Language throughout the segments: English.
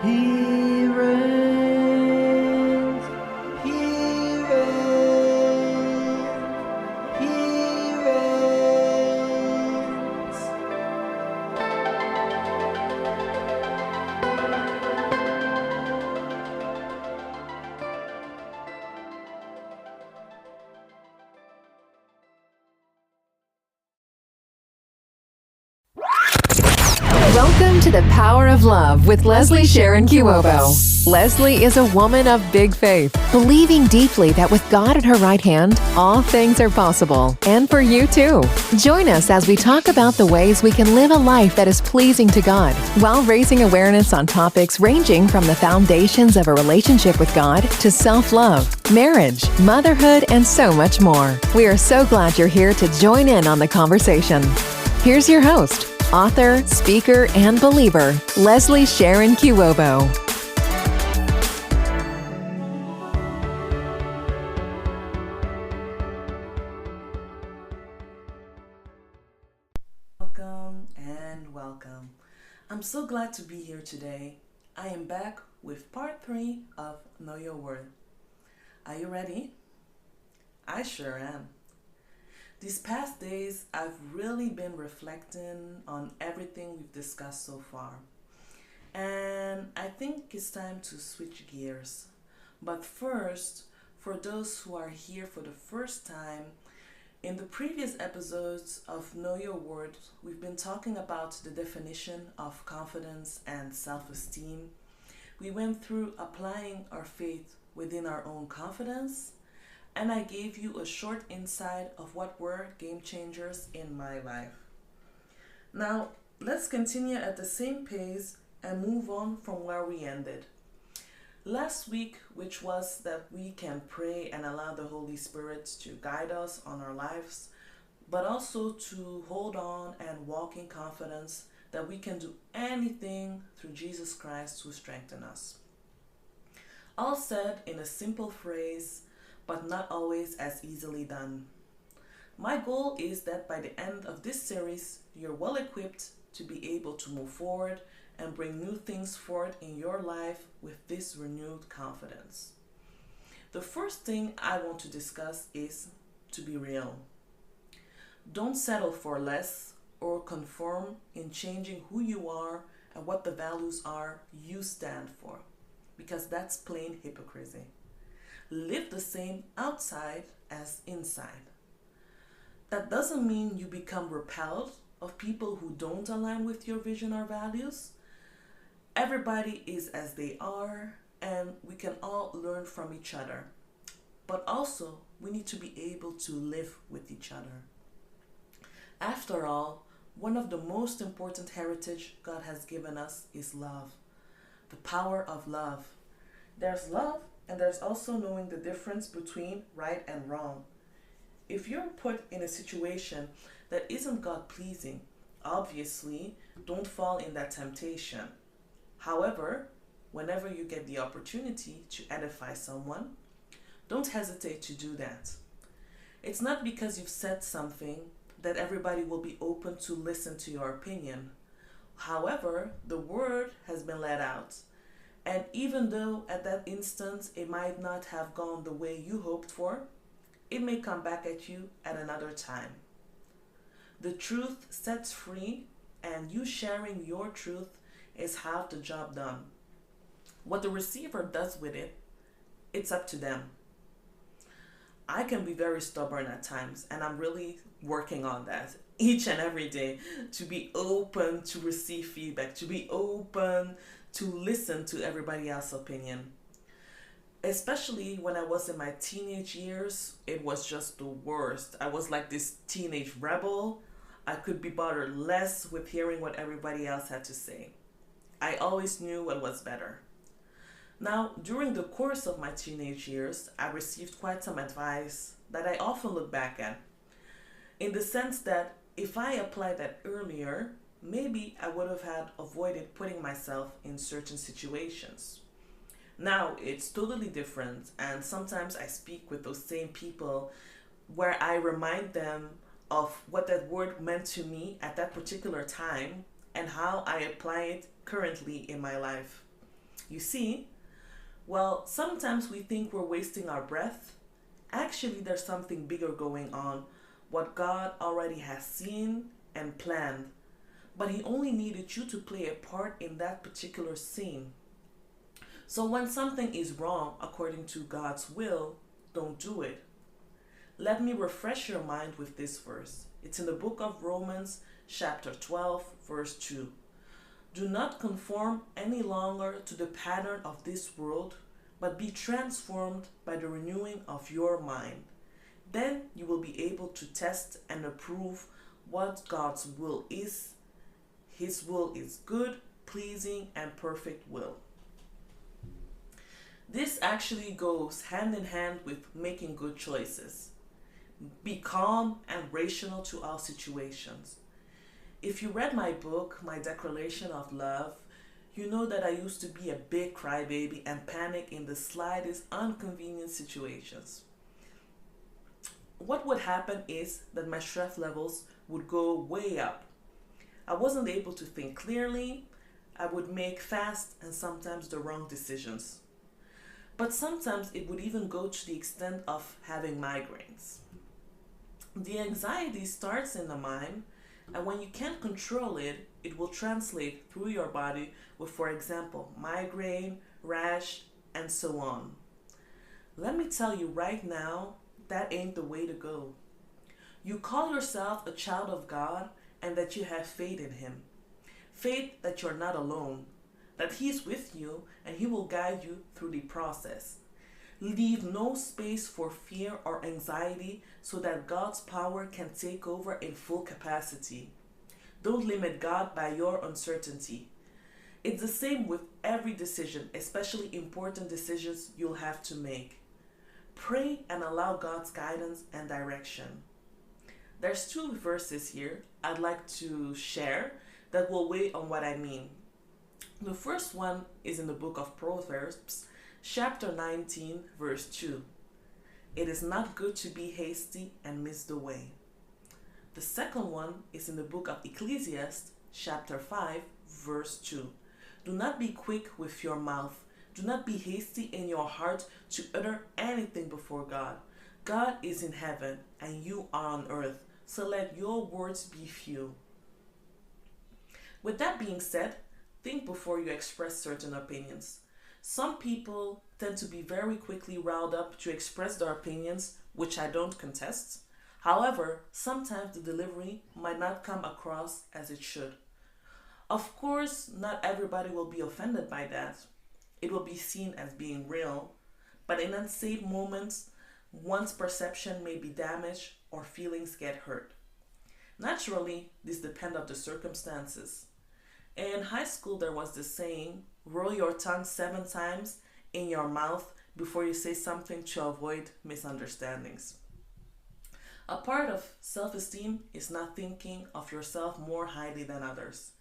He reigns, he reigns, he reigns. Welcome to the Power of Love with Leslie Sharon Kiwobo. Leslie is a woman of big faith, believing deeply that with God at her right hand, all things are possible. And for you too. Join us as we talk about the ways we can live a life that is pleasing to God, while raising awareness on topics ranging from the foundations of a relationship with God to self-love, marriage, motherhood, and so much more. We are so glad you're here to join in on the conversation. Here's your host, author, speaker, and believer, Leslie Sharon Kiwobo. Welcome and welcome. I'm so glad to be here today. I am back with part 3 of Know Your Word. Are you ready? I sure am. These past days, I've really been reflecting on everything we've discussed so far. And I think it's time to switch gears. But first, for those who are here for the first time, in the previous episodes of Know Your Word, we've been talking about the definition of confidence and self-esteem. We went through applying our faith within our own confidence, and I gave you a short insight of what were game changers in my life. Now, let's continue at the same pace and move on from where we ended. Last week, which was that we can pray and allow the Holy Spirit to guide us on our lives, but also to hold on and walk in confidence that we can do anything through Jesus Christ who strengthens us. All said in a simple phrase, but not always as easily done. My goal is that by the end of this series, you're well equipped to be able to move forward and bring new things forward in your life with this renewed confidence. The first thing I want to discuss is to be real. Don't settle for less or conform in changing who you are and what the values are you stand for, because that's plain hypocrisy. Live the same outside as inside. That doesn't mean you become repelled of people who don't align with your vision or values. Everybody is as they are, and we can all learn from each other. But also, we need to be able to live with each other. After all, one of the most important heritage God has given us is love. The power of love. There's love, and there's also knowing the difference between right and wrong. If you're put in a situation that isn't God-pleasing, obviously, don't fall in that temptation. However, whenever you get the opportunity to edify someone, don't hesitate to do that. It's not because you've said something that everybody will be open to listen to your opinion. However, the word has been let out. And even though at that instance it might not have gone the way you hoped for, it may come back at you at another time. The truth sets free, and you sharing your truth is half the job done. What the receiver does with it, it's up to them. I can be very stubborn at times, and I'm really working on that each and every day, to be open to receive feedback, to be open to listen to everybody else's opinion. Especially when I was in my teenage years, it was just the worst. I was like this teenage rebel. I could be bothered less with hearing what everybody else had to say. I always knew what was better. Now, during the course of my teenage years, I received quite some advice that I often look back at, in the sense that if I applied that earlier, maybe I would have had avoided putting myself in certain situations. Now, it's totally different, and sometimes I speak with those same people where I remind them of what that word meant to me at that particular time and how I apply it currently in my life. You see, well, sometimes we think we're wasting our breath. Actually, there's something bigger going on, what God already has seen and planned. But He only needed you to play a part in that particular scene. So when something is wrong according to God's will, don't do it. Let me refresh your mind with this verse. It's in the book of Romans, chapter 12, verse 2. Do not conform any longer to the pattern of this world, but be transformed by the renewing of your mind. Then you will be able to test and approve what God's will is. His will is good, pleasing, and perfect will. This actually goes hand in hand with making good choices. Be calm and rational to all situations. If you read my book, My Declaration of Love, you know that I used to be a big crybaby and panic in the slightest inconvenient situations. What would happen is that my stress levels would go way up. I wasn't able to think clearly. I would make fast and sometimes the wrong decisions. But sometimes it would even go to the extent of having migraines. The anxiety starts in the mind, and when you can't control it, it will translate through your body with, for example, migraine, rash, and so on. Let me tell you right now, that ain't the way to go. You call yourself a child of God and that you have faith in Him. Faith that you're not alone, that He's with you and He will guide you through the process. Leave no space for fear or anxiety so that God's power can take over in full capacity. Don't limit God by your uncertainty. It's the same with every decision, especially important decisions you'll have to make. Pray and allow God's guidance and direction. There's two verses here I'd like to share that will weigh on what I mean. The first one is in the book of Proverbs, chapter 19, verse 2. It is not good to be hasty and miss the way. The second one is in the book of Ecclesiastes, chapter 5, verse 2. Do not be quick with your mouth. Do not be hasty in your heart to utter anything before God. God is in heaven and you are on earth, so let your words be few. With that being said, think before you express certain opinions. Some people tend to be very quickly riled up to express their opinions, which I don't contest. However, sometimes the delivery might not come across as it should. Of course, not everybody will be offended by that. It will be seen as being real, but in unsafe moments, one's perception may be damaged or feelings get hurt. Naturally, this depends on the circumstances. In high school, there was this saying, roll your tongue 7 times in your mouth before you say something to avoid misunderstandings. A part of self-esteem is not thinking of yourself more highly than others.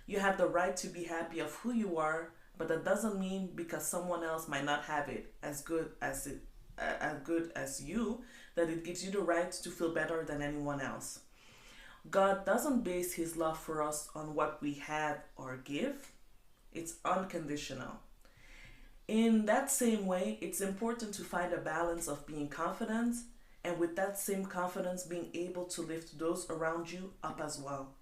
You have the right to be happy of who you are, but that doesn't mean because someone else might not have it as good as you, that it gives you the right to feel better than anyone else. God doesn't base His love for us on what we have or give. It's unconditional. In that same way, it's important to find a balance of being confident and with that same confidence being able to lift those around you up as well.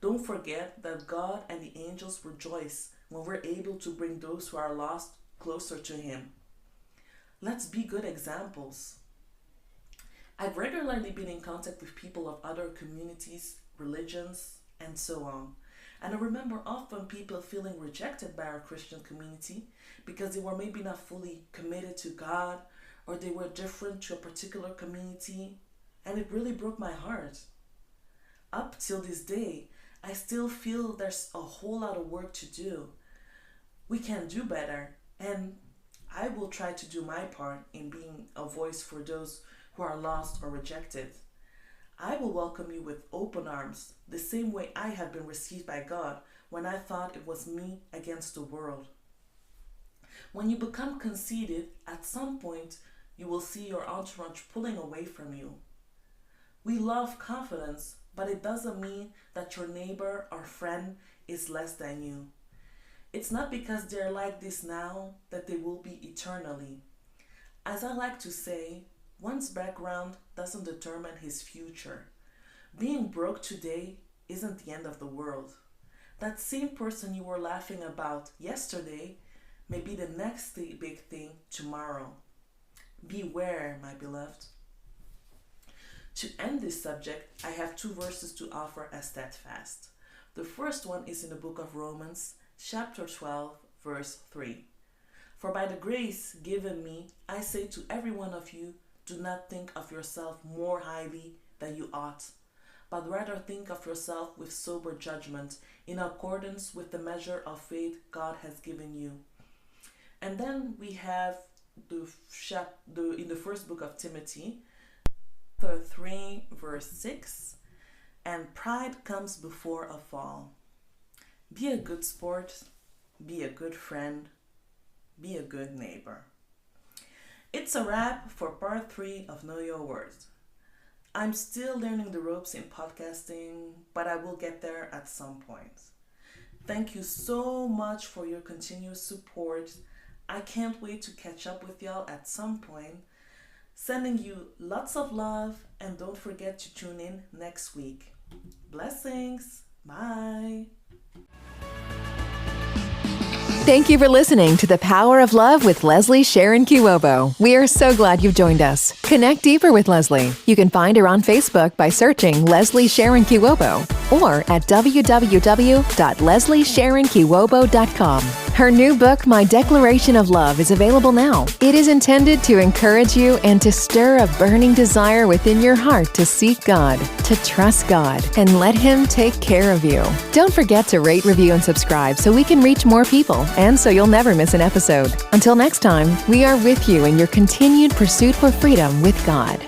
Don't forget that God and the angels rejoice when we're able to bring those who are lost closer to Him. Let's be good examples. I've regularly been in contact with people of other communities, religions, and so on. And I remember often people feeling rejected by our Christian community because they were maybe not fully committed to God or they were different to a particular community. And it really broke my heart. Up till this day, I still feel there's a whole lot of work to do. We can do better. And I will try to do my part in being a voice for those who are lost or rejected. I will welcome you with open arms, the same way I have been received by God when I thought it was me against the world. When you become conceited, at some point, you will see your entourage pulling away from you. We love confidence, but it doesn't mean that your neighbor or friend is less than you. It's not because they're like this now that they will be eternally. As I like to say, one's background doesn't determine his future. Being broke today isn't the end of the world. That same person you were laughing about yesterday may be the next big thing tomorrow. Beware, my beloved. To end this subject, I have 2 verses to offer as steadfast. The first one is in the book of Romans, chapter 12, verse 3. For by the grace given me, I say to every one of you, do not think of yourself more highly than you ought, but rather think of yourself with sober judgment, in accordance with the measure of faith God has given you. And then we have in the first book of Timothy, chapter 3, verse 6, and pride comes before a fall. Be a good sport, be a good friend, be a good neighbor. It's a wrap for part 3 of Know Your Worth. I'm still learning the ropes in podcasting, but I will get there at some point. Thank you so much for your continuous support. I can't wait to catch up with y'all at some point. Sending you lots of love, and don't forget to tune in next week. Blessings. Bye. Thank you for listening to The Power of Love with Leslie Sharon Kiwobo. We are so glad you've joined us. Connect deeper with Leslie. You can find her on Facebook by searching Leslie Sharon Kiwobo or at www.lesliesharonkiwobo.com. Her new book, My Declaration of Love, is available now. It is intended to encourage you and to stir a burning desire within your heart to seek God, to trust God, and let Him take care of you. Don't forget to rate, review, and subscribe so we can reach more people and so you'll never miss an episode. Until next time, we are with you in your continued pursuit for freedom with God.